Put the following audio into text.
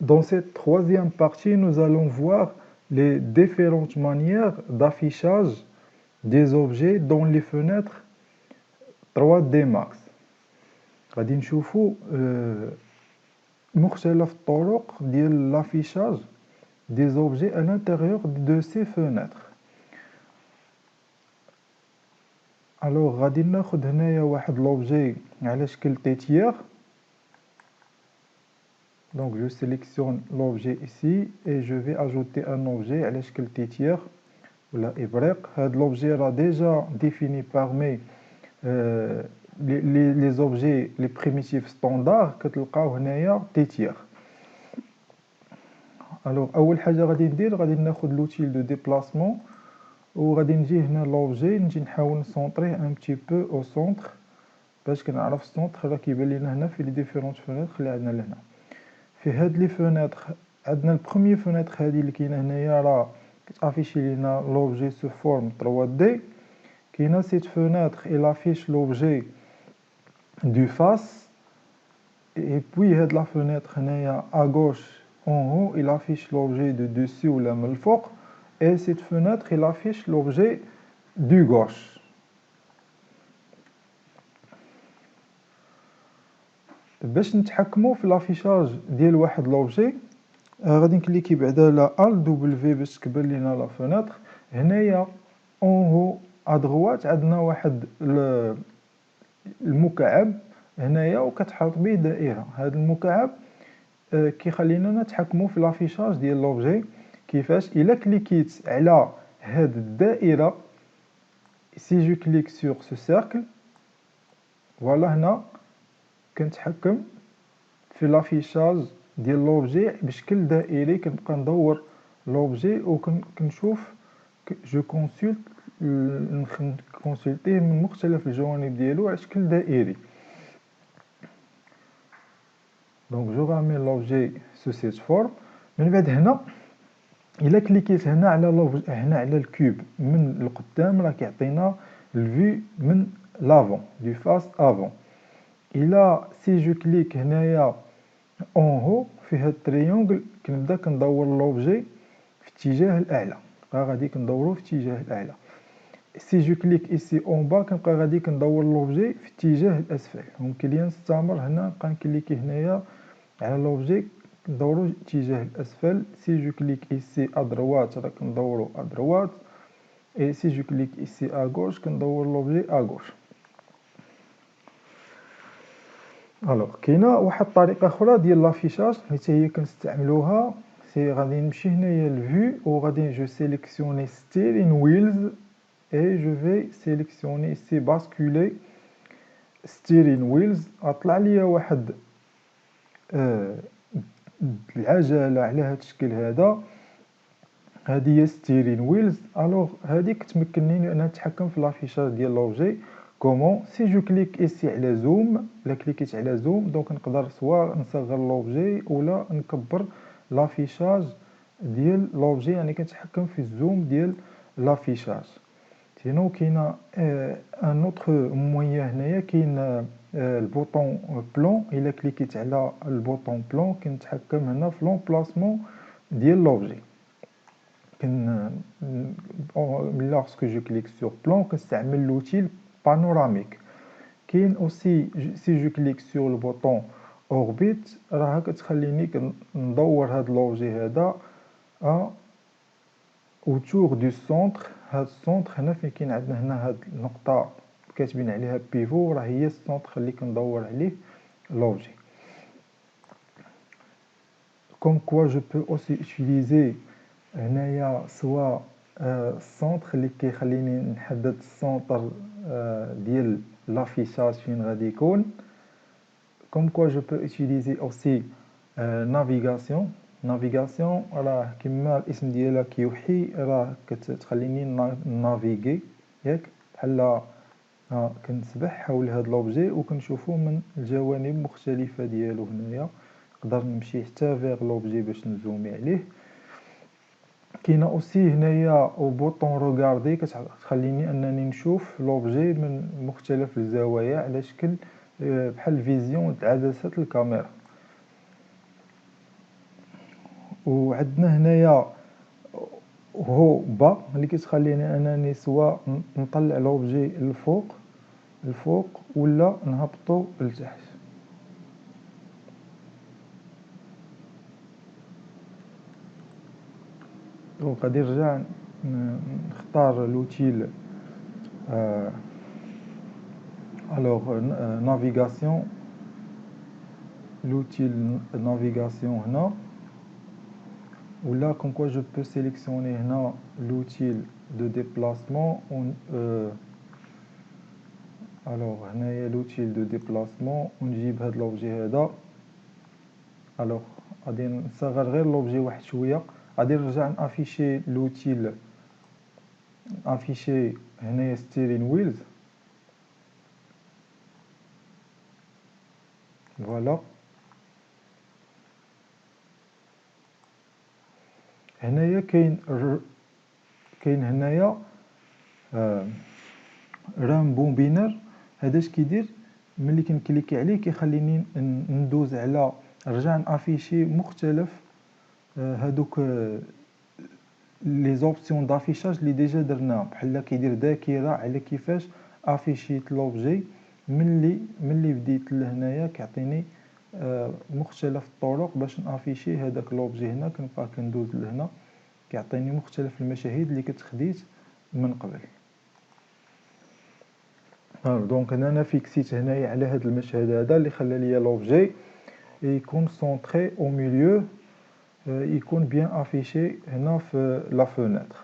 Dans cette troisième partie, nous allons voir les différentes manières d'affichage des objets dans les fenêtres 3D Max. غادي نشوفوا مختلف الطرق ديال l'affichage des objets à l'intérieur de ces fenêtres. Alors غادي ناخذ هنايا واحد l'objet على شكل tétière. Donc je sélectionne l'objet ici et je vais ajouter un objet على شكل tétière ولا إبريق. هذا l'objet راه déjà défini parmi les objets les primitifs standards كتلقاو هنايا tétière. Alors اول حاجه غادي ندير غادي ناخذ l'outil de déplacement وغادي نجي هنا l'objet نجي نحاول نسونطريه un petit peu au centre باش كنعرف السونتر راه كيبان لينا هنا في لي ديفيرونت فونيتر اللي عندنا لهنا. في هاد لي فونيتر عندنا البروميير فونيتر هادي اللي كاينه هنايا راه كتافيشي لينا l'objet sous forme 3D. كاينه cette fenêtre elle affiche l'objet du face et puis هاد la fenêtre هنايا à gauche en haut il affiche l'objet de dessus ولا من الفوق et cette fenêtre il affiche l'objet du gauche. باش نتحكموا في لافيشاج ديال واحد لوبجي غادي نكليكي بعدا على ال دبليو باش تكبر لينا لا فونيتر. هنايا اون هو ادغوات عندنا واحد المكعب هنايا وكتحط به دائره. هذا المكعب كيخلينا نتحكموا في لافيشاج ديال لوبجي. كيفاش؟ الا كليكيت على هاد الدائره سي جو كليك سور سو سيركل فوالا هنا كنتحكم في لافيشاج ديال لوبجي بشكل دائري. كنبقى ندور لوبجي وكنشوف جو كونسولت كونسولتيه من مختلف الجوانب ديالو على شكل دائري. دونك جو رامي لوبجي سو سيت فورم. من بعد هنا الا كليكيت هنا على هنا على الكوب من القدام راه كيعطينا الفي من لافون دو فاس افون. الا سي جو كليك هنايا اون هو في هاد التريونغل كنبدا كندور لوبجي في اتجاه الاعلى. غادي كندورو في اتجاه الاعلى. سي جو كليك ايسي اون با كنبقى غادي كندور لوبجي في اتجاه الاسفل. ممكن ليا نستمر هنا نبقى نكليكي هنايا على لوبجي ندورو اتجاه الاسفل. سي جو كليك ايسي ا دروات راه كندورو ا دروات اي سي جو كليك ايسي ا غوش كندور لوبجي ا غوش. الوغ كاينه واحد الطريقه اخرى ديال لافيشاج حيت هي كنستعملوها. سي غادي نمشي هنايا للفيو وغادي جو سيليكسيوني ستيرين ويلز et je vais sélectionner ici basculer steering wheels. اطلع ليا واحد العجله على هذا الشكل هذا. هذه هي steering wheels. الوغ هذه كتمكنني انني نتحكم في لافيشاج ديال لوبجي. كومون؟ سي جو كليك ايسي على زوم. الا كليكيت على زوم دونك نقدر سواء نصغر لوبجي ولا نكبر لافيشاج ديال لوبجي. يعني كنتحكم في الزوم ديال لافيشاج. سينو كاينه ان اوتر موين هنايا كاين البوطون بلون. الا كليكيت على البوطون بلون كنتحكم هنا في لومبلاسمون ديال لوبجي. lorsque je clique sur plan كنستعمل l'outil panoramique. كاين aussi si je clique sur le bouton orbite راه كتخليني ندور هاد لوبجي هذا autour du centre. هاد السونتر هنا فين كاين عندنا هنا هاد النقطه كاتبين عليها بيفو راه هي السونتر اللي كندور عليه l'objet. Comme quoi je peux aussi utiliser هنايا سواء السونتر اللي كيخليني نحدد السونتر ديال لافيشاج فين غادي يكون. Comme quoi je peux utiliser aussi navigation راه كما الاسم ديالها كيوحي راه كتخليني نافيغي ياك بحال كنسبح حول هاد لوبجي وكنشوفو من الجوانب مختلفه ديالو. هنايا نقدر نمشي حتى فيغ لوبجي باش نزومي عليه. كاينه اوسي هنايا او بوطون روغاردي كتخليني انني نشوف لوبجي من مختلف الزوايا على شكل بحال فيزيون عدسه الكاميرا. وعندنا هنايا هو با اللي كتخليني انني سواء نطلع لوبجي الفوق ولا نهبطو لتحت. دونك غادي نرجع نختار لوتيل الوغ نافيغاسيون، l'outil navigation هنا ولا comme quoi je peux sélectionner هنا l'outil de déplacement alors هنايا l'outil de déplacement ونجيب هاد لوبجي هذا. alors غادي نصغر غير لوبجي واحد شويه، غادي نرجع نافيشي l'outil افيشي هنايا ستيرين ويلز فوالا. هنايا كاين هنايا رام بومبينر. هذا اش كيدير ملي كنكليكي عليه كيخليني ندوز على نرجع نافيشي مختلف هادوك لي زوبسيون دافيشاج اللي ديجا درناهم، بحال كيدير ذاكره على كيفاش افيشيت لوبجي ملي بديت لهنايا كيعطيني مختلف الطرق باش نافيشي هذاك لوبجي. هنا كنبقى كندوز لهنا كيعطيني مختلف المشاهد اللي كنت خديت من قبل. دونك انا فيكسيت هنايا على هذا المشهد هذا اللي خلى لي لوبجي يكون سونطري او ميليو، يكون بيان افيشي هنا في لا فونيتر.